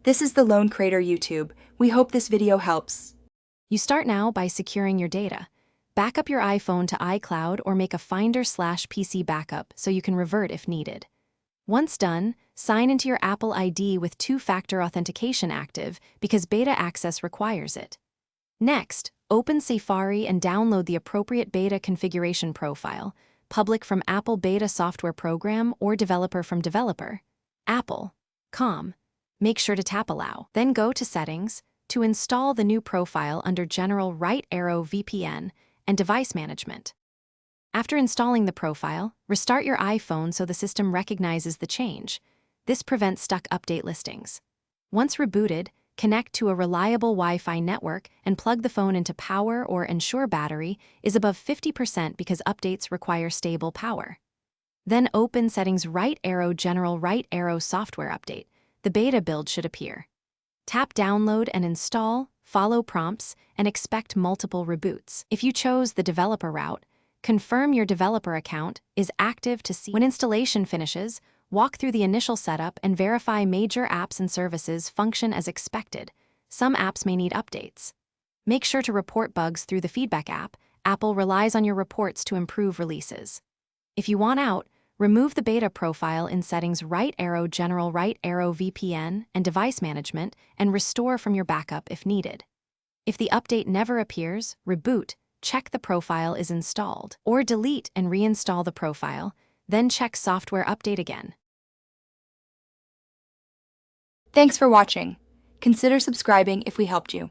This is the Lone Crater YouTube. We hope this video helps. You start now by securing your data. Back up your iPhone to iCloud or make a Finder/PC backup so you can revert if needed. Once done, sign into your Apple ID with two-factor authentication active because beta access requires it. Next, open Safari and download the appropriate beta configuration profile, public from Apple Beta Software Program or developer from developer. Apple.com. Make sure to tap Allow. Then go to Settings to install the new profile under General right arrow VPN and Device Management. After installing the profile, restart your iPhone so the system recognizes the change. This prevents stuck update listings. Once rebooted, connect to a reliable Wi-Fi network and plug the phone into power or ensure battery is above 50% because updates require stable power. Then open Settings right arrow General right arrow Software Update. The beta build should appear. Tap Download and install, follow prompts, and expect multiple reboots. If you chose the developer route, confirm your developer account is active to see. When installation finishes, walk through the initial setup and verify major apps and services function as expected. Some apps may need updates. Make sure to report bugs through the Feedback app. Apple relies on your reports to improve releases. If you want out, remove the beta profile in Settings right arrow General right arrow VPN and Device Management and restore from your backup if needed. If the update never appears, reboot, check the profile is installed, or delete and reinstall the profile, then check Software Update again. Thanks for watching. Consider subscribing if we helped you.